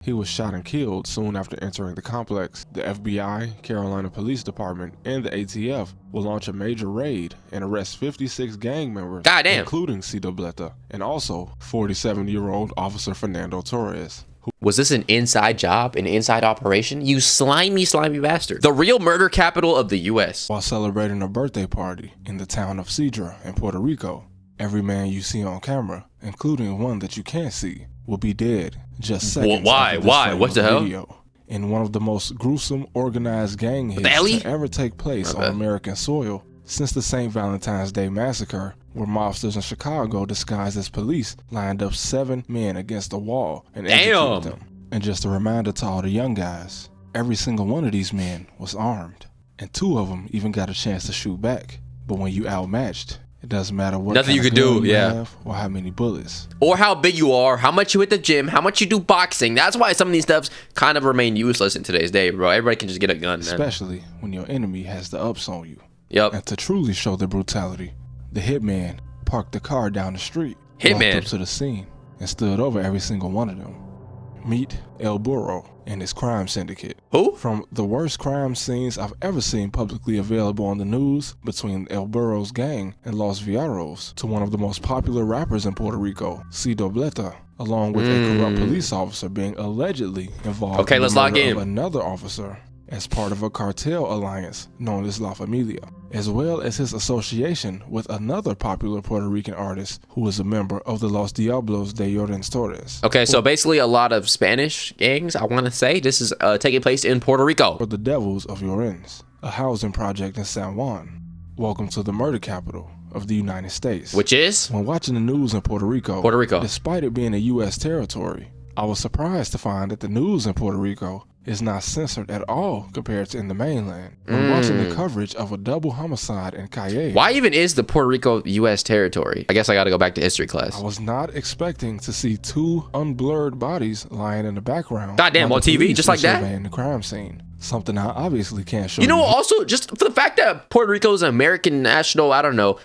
He was shot and killed soon after entering the complex. The FBI, Carolina Police Department, and the ATF will launch a major raid and arrest 56 gang members, including Cito Bleta, and also 47-year-old Officer Fernando Torres. Was this an inside job, an inside operation? You slimy bastard. The real murder capital of the U.S. While celebrating a birthday party in the town of Cedra in Puerto Rico, every man you see on camera, including one that you can't see, will be dead just seconds. Why? What the hell? Video. In one of the most gruesome organized gang hits to ever take place on American soil since the St. Valentine's Day Massacre, where mobsters in Chicago disguised as police lined up 7 men against a wall and executed them. And just a reminder to all the young guys, every single one of these men was armed, and 2 of them even got a chance to shoot back. But when you outmatched, it doesn't matter what nothing you could do, have or how many bullets. Or how big you are, how much you hit the gym, how much you do boxing. That's why some of these stuffs kind of remain useless in today's day, bro. Everybody can just get a gun, man. Especially when your enemy has the ups on you. Yep. And to truly show their brutality, the hitman parked the car down the street, walked up to the scene, and stood over every single one of them. Meet El Buro and his crime syndicate. Who? From the worst crime scenes I've ever seen publicly available on the news between El Buro's gang and Los Viaros to one of the most popular rappers in Puerto Rico, Cito Bleta, along with a corrupt police officer being allegedly involved in the murder of another officer as part of a cartel alliance known as La Familia, as well as his association with another popular Puerto Rican artist who is a member of the Los Diablos de Llorens Torres. Okay, so basically a lot of Spanish gangs, I want to say. This is taking place in Puerto Rico. For the Devils of Llorens, a housing project in San Juan. Welcome to the murder capital of the United States. Which is? When watching the news in Puerto Rico, despite it being a U.S. territory, I was surprised to find that the news in Puerto Rico is not censored at all compared to in the mainland. When watching the coverage of a double homicide in Calle. Why even is the Puerto Rico U.S. territory? I guess I got to go back to history class. I was not expecting to see 2 unblurred bodies lying in the background. Goddamn, on TV, just like that? In the crime scene. Something I obviously can't show you. Know, also, just for the fact that Puerto Rico is an American national, I don't know,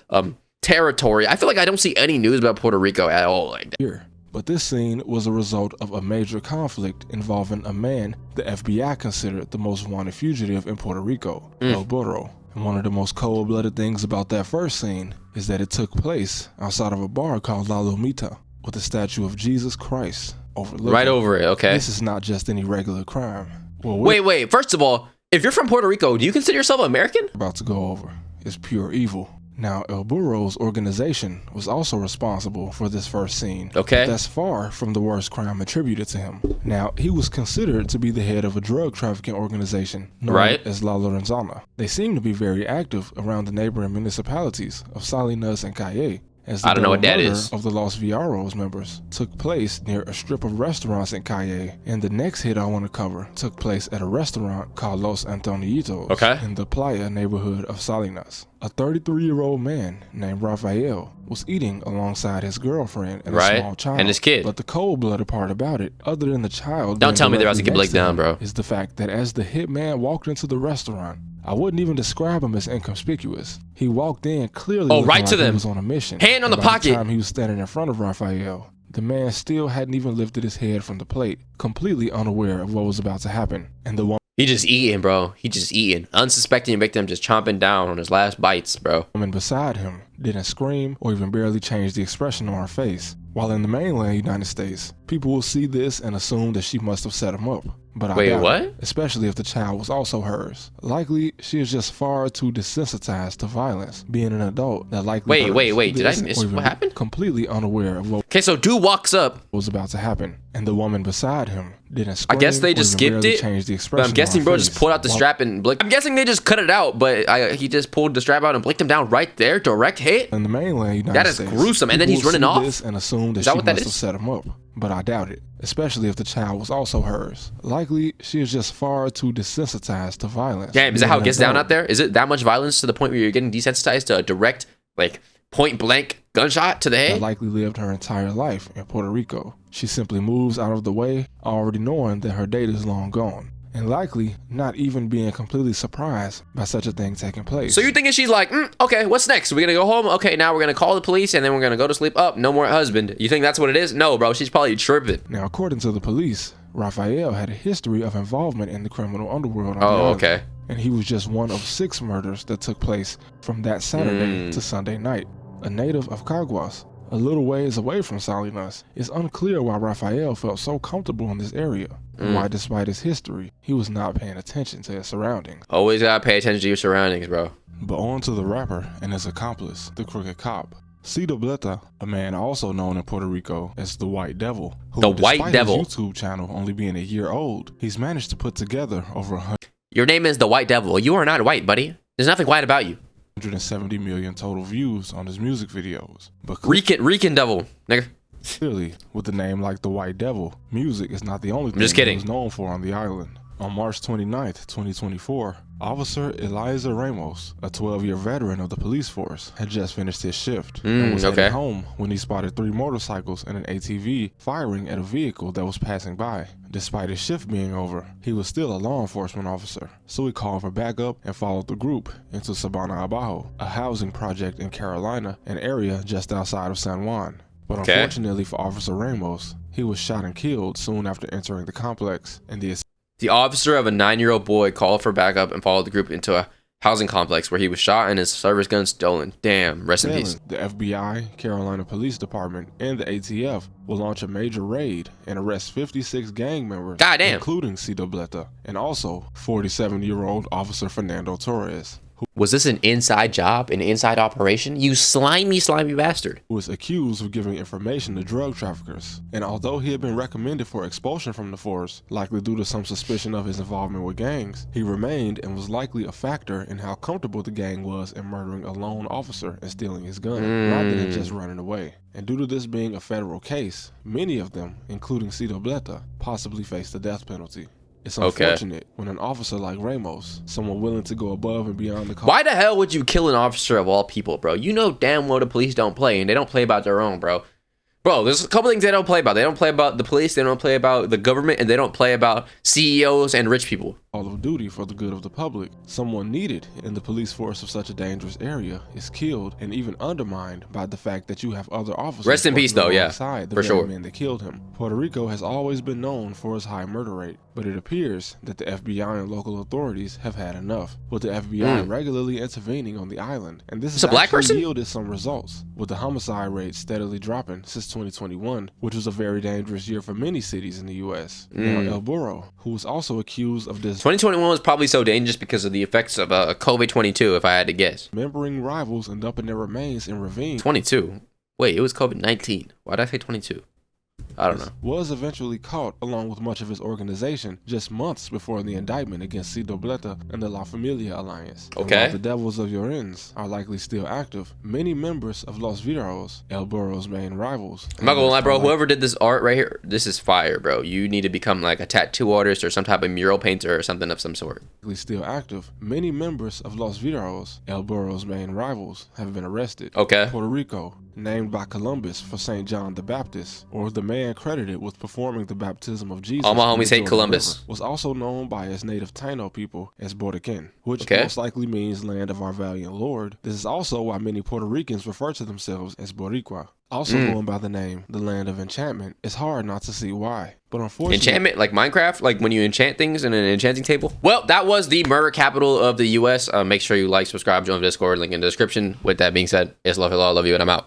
territory, I feel like I don't see any news about Puerto Rico at all like that. Here. But this scene was a result of a major conflict involving a man the FBI considered the most wanted fugitive in Puerto Rico, El Buro. And one of the most cold-blooded things about that first scene is that it took place outside of a bar called La Lomita, with a statue of Jesus Christ overlooking. Right over it, okay. This is not just any regular crime. Well, wait, first of all, if you're from Puerto Rico, do you consider yourself American? About to go over is pure evil. Now, El Buro's organization was also responsible for this first scene. Okay. But that's far from the worst crime attributed to him. Now, he was considered to be the head of a drug trafficking organization known as La Lorenzana. They seem to be very active around the neighboring municipalities of Salinas and Calle, as the murder of the Los Viaros members took place near a strip of restaurants in Calle, and the next hit I want to cover took place at a restaurant called Los Antonitos in the Playa neighborhood of Salinas. A 33-year-old man named Rafael was eating alongside his girlfriend and a small child. And his kid. But the cold-blooded part about it, other than the child, don't tell me they're about to get Blake down, bro, is the fact that as the hitman walked into the restaurant, I wouldn't even describe him as inconspicuous. He walked in clearly looking like he was on a mission. Hand on the pocket. By the time he was standing in front of Rafael, the man still hadn't even lifted his head from the plate, completely unaware of what was about to happen. And the woman... He just eating, bro. He just eating. Unsuspecting victim just chomping down on his last bites, bro. The woman beside him didn't scream or even barely change the expression on her face. While in the mainland United States, people will see this and assume that she must have set him up. But I doubt it, especially if the child was also hers. Likely, she is just far too desensitized to violence, being an adult that likely... Wait, did I miss what happened? Completely unaware of what... Okay, so dude walks up. Was about to happen, and the woman beside him didn't scream. I guess they just skipped it. Change the expression. But I'm guessing bro just pulled out the strap and blinked. I'm guessing they just cut it out, but he just pulled the strap out and blinked him down right there. Direct hit. In the mainland United States, that is gruesome. And then he's running off. And assume that she must have set him up. But I doubt it, especially if the child was also hers. Likely, she is just far too desensitized to violence. Damn, is that how it gets down out there? Is it that much violence to the point where you're getting desensitized to a direct, like, point blank gunshot to the head? Likely lived her entire life in Puerto Rico. She simply moves out of the way, already knowing that her date is long gone. And likely not even being completely surprised by such a thing taking place. So you're thinking she's like, okay, what's next? We're gonna go home? Okay, now we're gonna call the police and then we're gonna go to sleep. No more husband. You think that's what it is? No, bro, she's probably tripping. Now, according to the police, Raphael had a history of involvement in the criminal underworld on the island. Okay. And he was just one of 6 murders that took place from that Saturday to Sunday night. A native of Caguas, a little ways away from Salinas, it's unclear why Raphael felt so comfortable in this area, and why despite his history, he was not paying attention to his surroundings. Always gotta pay attention to your surroundings, bro. But on to the rapper and his accomplice, the crooked cop. Cito Bleta, a man also known in Puerto Rico as the White Devil, who despite his YouTube channel only being a year old, he's managed to put together over 100. Your name is the White Devil. You are not white, buddy. There's nothing white about you. 170 million total views on his music videos. But Rican Devil, nigga. Clearly, with the name like the White Devil, music is not the only thing just kidding. he was known for on the island. On March 29th, 2024, Officer Eliza Ramos, a 12-year veteran of the police force, had just finished his shift and was heading home when he spotted 3 motorcycles and an ATV firing at a vehicle that was passing by. Despite his shift being over, he was still a law enforcement officer, so he called for backup and followed the group into Sabana Abajo, a housing project in Carolina, an area just outside of San Juan. But unfortunately for Officer Ramos, he was shot and killed soon after entering the complex, and the officer of a 9-year-old boy called for backup and followed the group into a housing complex where he was shot and his service gun stolen. Damn, rest in peace. The FBI, Carolina Police Department, and the ATF will launch a major raid and arrest 56 gang members, including Cito Bleta, and also 47-year-old Officer Fernando Torres. Was this an inside job, an inside operation? You slimy bastard. Who was accused of giving information to drug traffickers. And although he had been recommended for expulsion from the force, likely due to some suspicion of his involvement with gangs, he remained and was likely a factor in how comfortable the gang was in murdering a lone officer and stealing his gun, rather than just running away. And due to this being a federal case, many of them, including Cito Bleta, possibly face the death penalty. It's unfortunate when an officer like Ramos, someone willing to go above and beyond the call. Why the hell would you kill an officer of all people, bro? You know damn well the police don't play, and they don't play about their own, bro. Bro, there's a couple things they don't play about. They don't play about the police, they don't play about the government, and they don't play about CEOs and rich people. Call of duty for the good of the public. Someone needed in the police force of such a dangerous area is killed and even undermined by the fact that you have other officers. Rest in peace, though, yeah, for sure. Men that killed him. Puerto Rico has always been known for its high murder rate, but it appears that the FBI and local authorities have had enough, with the FBI regularly intervening on the island, and this has actually yielded some results, with the homicide rate steadily dropping since 2021, which was a very dangerous year for many cities in the U.S. Now, El Buro, who was also accused of this 2021 was probably so dangerous because of the effects of COVID-22, if I had to guess. Remembering rivals and dumping their remains in ravines. 22? Wait, it was COVID-19. Why did I say 22? I don't know. Was eventually caught along with much of his organization just months before the indictment against Cito Bleta and the La Familia Alliance. Okay. While the Devils of Llorens are likely still active, many members of Los Viros, El Burro's main rivals. I'm not gonna lie, bro. Whoever did this art right here, this is fire, bro. You need to become like a tattoo artist or some type of mural painter or something of some sort. Still active, many members of Los Viros, El Burro's main rivals, have been arrested. Okay. Puerto Rico, named by Columbus for St. John the Baptist, or the man credited with performing the baptism of Jesus. All my homies hate Columbus. Was also known by his native Taino people as Borican, which most likely means land of our valiant Lord. This is also why many Puerto Ricans refer to themselves as Boricua. Also going by the name, the land of enchantment. It's hard not to see why. But unfortunately... Enchantment? Like Minecraft? Like when you enchant things in an enchanting table? Well, that was the murder capital of the U.S. Make sure you like, subscribe, join the Discord, link in the description. With that being said, it's love you all, love you, and I'm out.